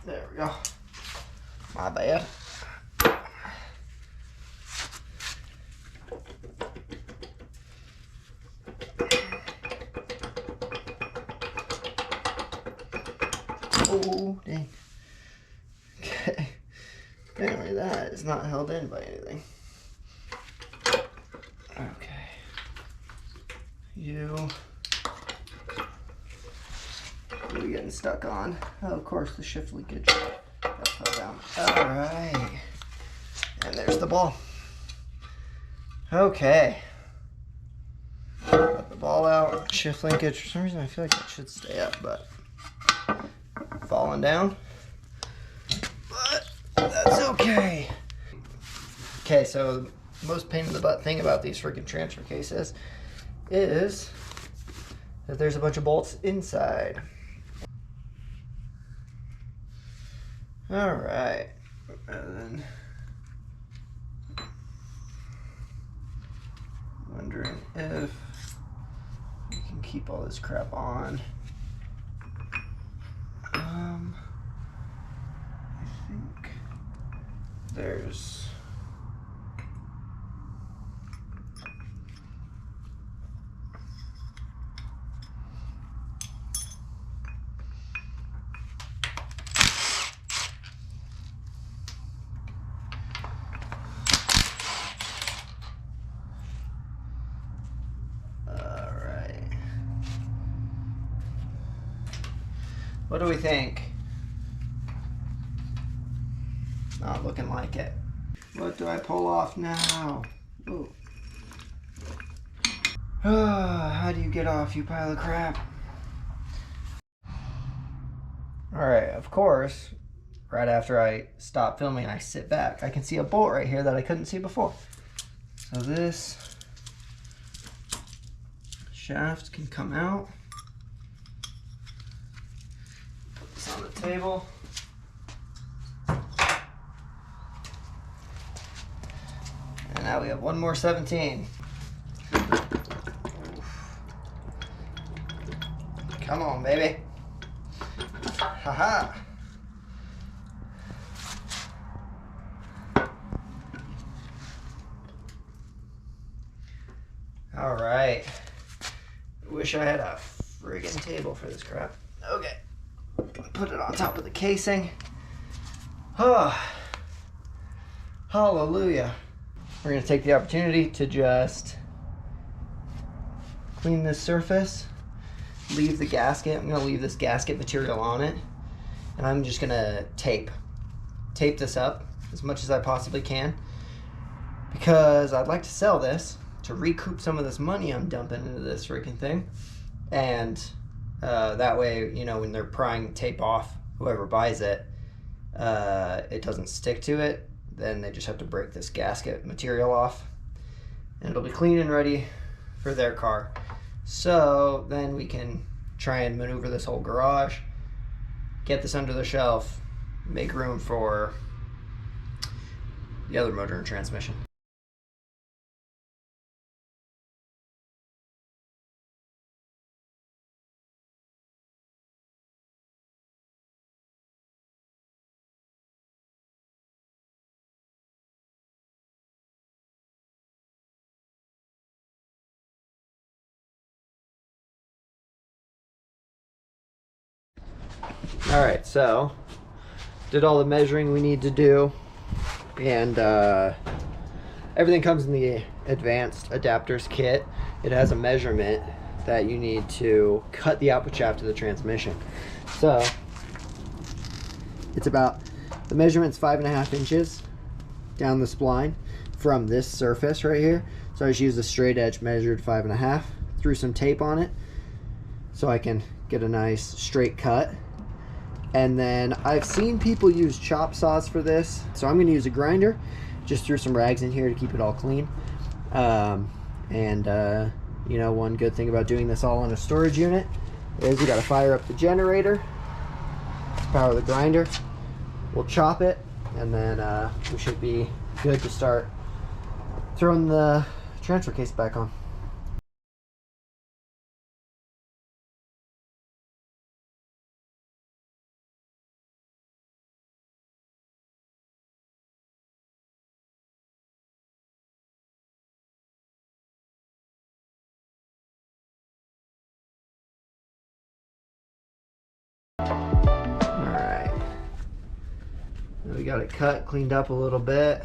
There we go. My bad. Oh, dang. Okay. Apparently that is not held in by anything. Okay. What are we getting stuck on? Oh, of course, the shift linkage. That's fell down. All right. And there's the ball. Okay. Got the ball out. Shift linkage. For some reason, I feel like it should stay up, but falling down. But that's okay. Okay, so the most pain in the butt thing about these freaking transfer cases is that there's a bunch of bolts inside. All right, and then wondering if we can keep all this crap on. I think there's what do we think? Not looking like it. What do I pull off now? Ooh. How do you get off, you pile of crap? Alright, of course, right after I stop filming and I sit back, I can see a bolt right here that I couldn't see before. So this shaft can come out. Put this on the table. And now we have one more 17. Come on, baby. Haha. All right. Wish I had a friggin' table for this crap. Okay. Put it on top of the casing. Oh. Hallelujah. We're going to take the opportunity to just clean this surface, leave the gasket. I'm going to leave this gasket material on it, and I'm just going to tape this up as much as I possibly can, because I'd like to sell this to recoup some of this money I'm dumping into this freaking thing, and that way, you know, when they're prying tape off, whoever buys it, it doesn't stick to it. Then they just have to break this gasket material off, and it'll be clean and ready for their car. So then we can try and maneuver this whole garage, get this under the shelf, make room for the other motor and transmission. All right, so did all the measuring we need to do, and everything comes in the advanced adapters kit. It has a measurement that you need to cut the output shaft of the transmission. So it's about, the measurement's 5.5 inches down the spline from this surface right here. So I just used a straight edge, measured 5.5, threw some tape on it so I can get a nice straight cut. And then I've seen people use chop saws for this, so I'm going to use a grinder. Just threw some rags in here to keep it all clean. You know, one good thing about doing this all in a storage unit is you got to fire up the generator to power the grinder. We'll chop it, and then we should be good to start throwing the transfer case back on. We got it cut, cleaned up a little bit.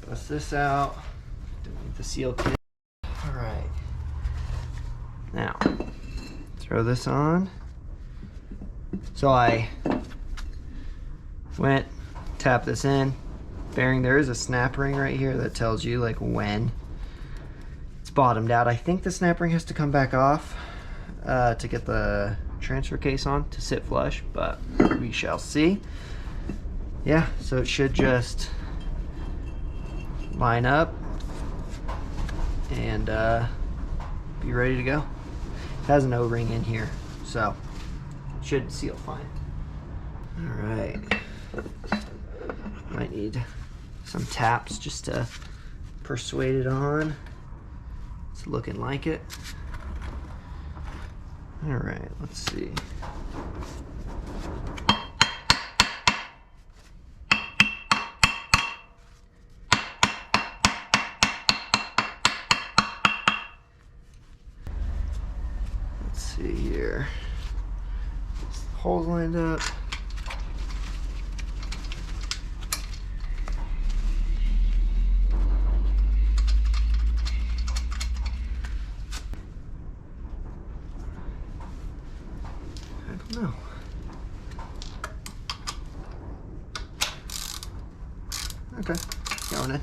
Bust this out. Don't need the seal kit. All right. Now, throw this on. So I went, tap this in. Bearing, there is a snap ring right here that tells you like when it's bottomed out. I think the snap ring has to come back off to get the transfer case on to sit flush, but we shall see. Yeah, so it should just line up and be ready to go. It has an O-ring in here, so it should seal fine. All right, might need some taps just to persuade it on. It's looking like it. All right, let's see. Let's see here. Holes lined up. I don't know. Okay, going in.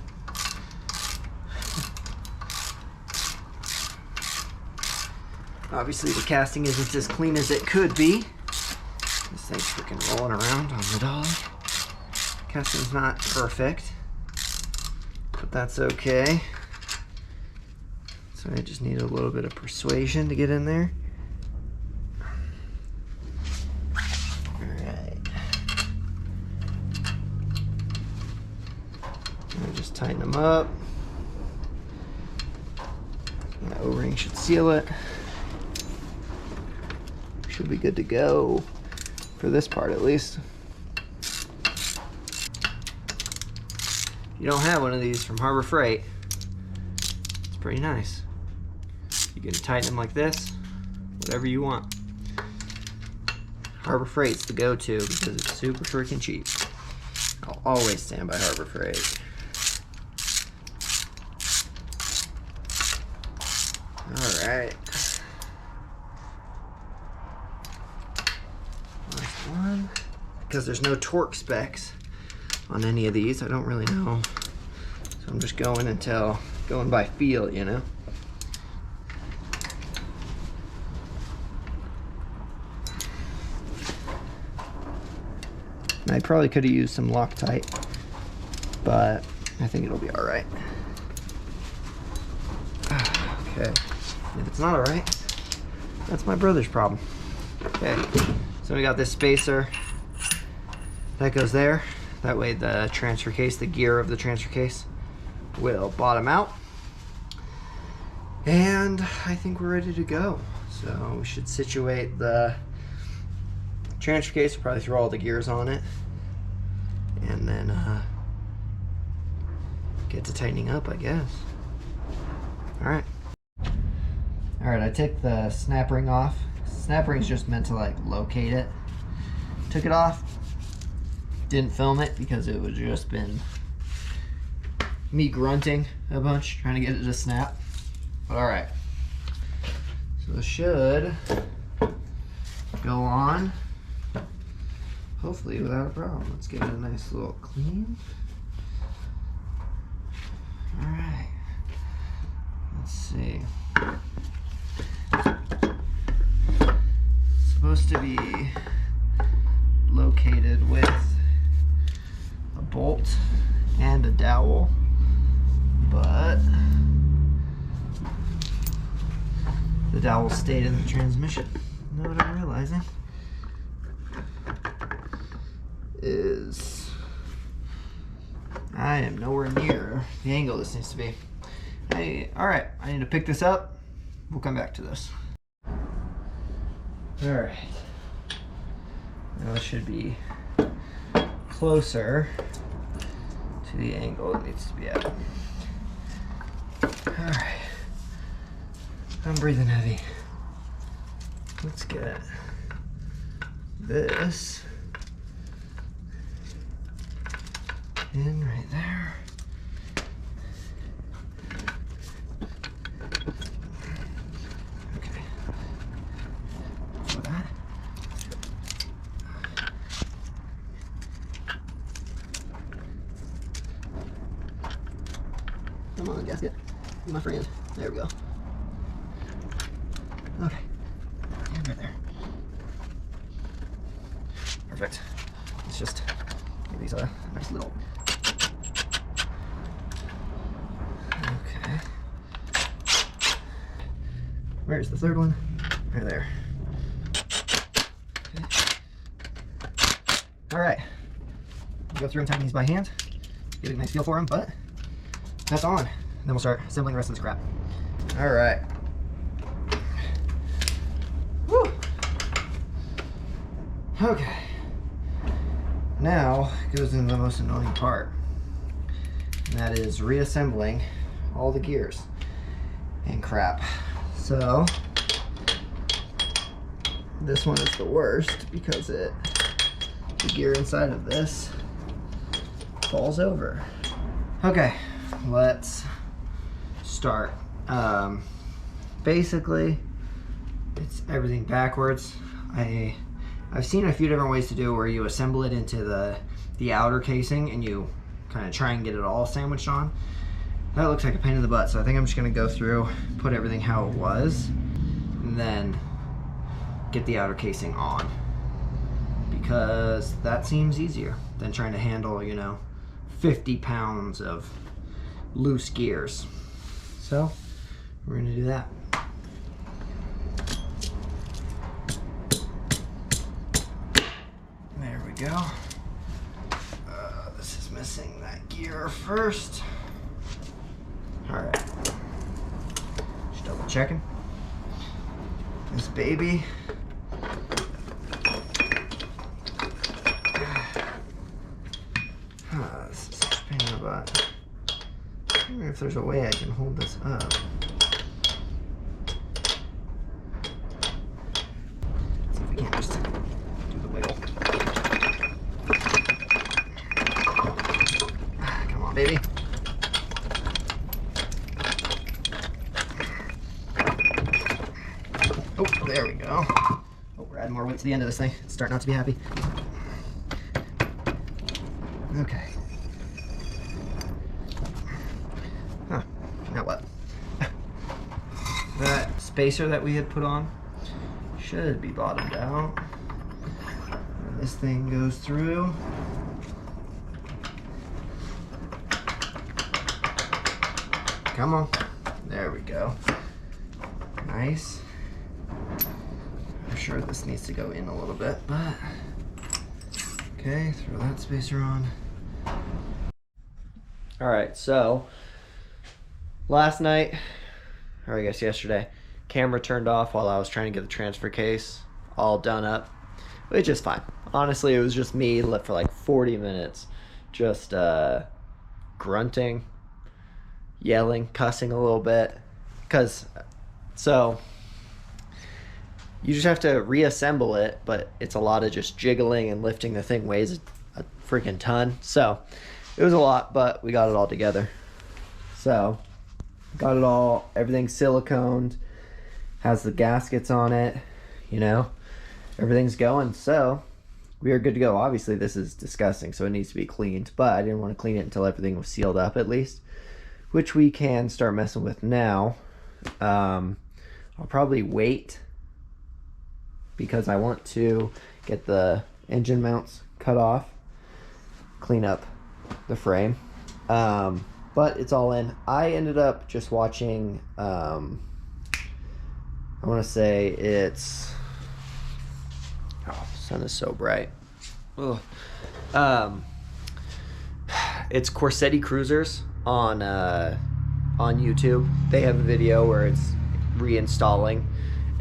Obviously the casting isn't as clean as it could be. This thing's freaking rolling around on the dolly. Casting's not perfect, but that's okay. So I just need a little bit of persuasion to get in there. Just tighten them up. The O-ring should seal it. Should be good to go for this part at least. You don't have one of these from Harbor Freight. It's pretty nice. You can tighten them like this, whatever you want. Harbor Freight's the go-to because it's super freaking cheap. I'll always stand by Harbor Freight. All right. Last one. Because there's no torque specs on any of these, I don't really know. So I'm just going by feel, you know. And I probably could have used some Loctite, but I think it'll be all right. Okay. If it's not all right, that's my brother's problem. Okay, so we got this spacer that goes there. That way the transfer case, the gear of the transfer case will bottom out. And I think we're ready to go. So we should situate the transfer case, we'll probably throw all the gears on it, and then get to tightening up, I guess. All right. All right, I took the snap ring off. Snap ring's just meant to like locate it. Took it off. Didn't film it because it would just been me grunting a bunch trying to get it to snap. But all right. So it should go on, hopefully without a problem. Let's give it a nice little clean. All right. Let's see. Supposed to be located with a bolt and a dowel, but the dowel stayed in the transmission. You know what I'm realizing is I am nowhere near the angle this needs to be. All right, I need to pick this up. We'll come back to this. All right, now it should be closer to the angle it needs to be at. All right, I'm breathing heavy. Let's get this in right there. Okay. For that. Come on, gasket. My friend. There we go. Okay. And right there. Perfect. Let's just give these a nice little. Okay. Where's the third one? Right there. Okay. All right. Go through and tighten these by hand. Get a nice feel for them, but that's on. Then we'll start assembling the rest of this crap. All right. Woo. Okay. Now goes into the most annoying part. And that is reassembling all the gears and crap. So this one is the worst because the gear inside of this falls over. Okay, let's start. Basically, it's everything backwards. I've seen a few different ways to do it where you assemble it into the outer casing and you kind of try and get it all sandwiched on. That looks like a pain in the butt, so I think I'm just gonna go through, put everything how it was, and then get the outer casing on. Because that seems easier than trying to handle, 50 pounds of loose gears. So, we're gonna do that. There we go. This is missing that gear first. All right, just double checking. This baby. This is such a pain in the butt. I wonder if there's a way I can hold this up. Let's see if we can't just do the wiggle. Come on, baby. Oh, there we go. Oh, we're adding more weight to the end of this thing. It's starting not to be happy. Okay. Huh. Now what? That spacer that we had put on should be bottomed out. And this thing goes through. Come on. There we go. Nice. I'm sure this needs to go in a little bit, but okay, throw that spacer on. All right, so last night, or I guess yesterday, camera turned off while I was trying to get the transfer case all done up, which is fine. Honestly, it was just me for like 40 minutes, just grunting, yelling, cussing a little bit, so you just have to reassemble it, but it's a lot of just jiggling and lifting. The thing weighs a freaking ton, so it was a lot, but we got it all together. So got it all, everything's siliconed, has the gaskets on it, everything's going, so we are good to go. Obviously this is disgusting, so it needs to be cleaned, but I didn't want to clean it until everything was sealed up at least, which we can start messing with now. I'll probably wait because I want to get the engine mounts cut off, clean up the frame, but it's all in. I ended up just watching, I want to say it's, oh, the sun is so bright. Ugh. It's Corsetti Cruisers on YouTube. They have a video where it's reinstalling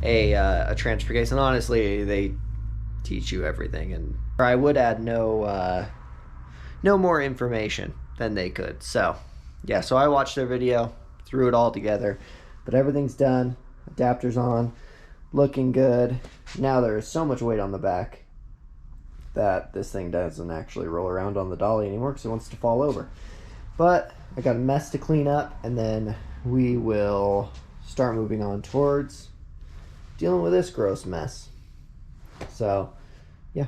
a transfer case, and honestly they teach you everything, and I would add no more information than they could. So yeah, so I watched their video, threw it all together, but everything's done, adapters on, looking good. Now there is so much weight on the back. that this thing doesn't actually roll around on the dolly anymore because it wants to fall over. But I got a mess to clean up, and then we will start moving on towards dealing with this gross mess. So, yeah,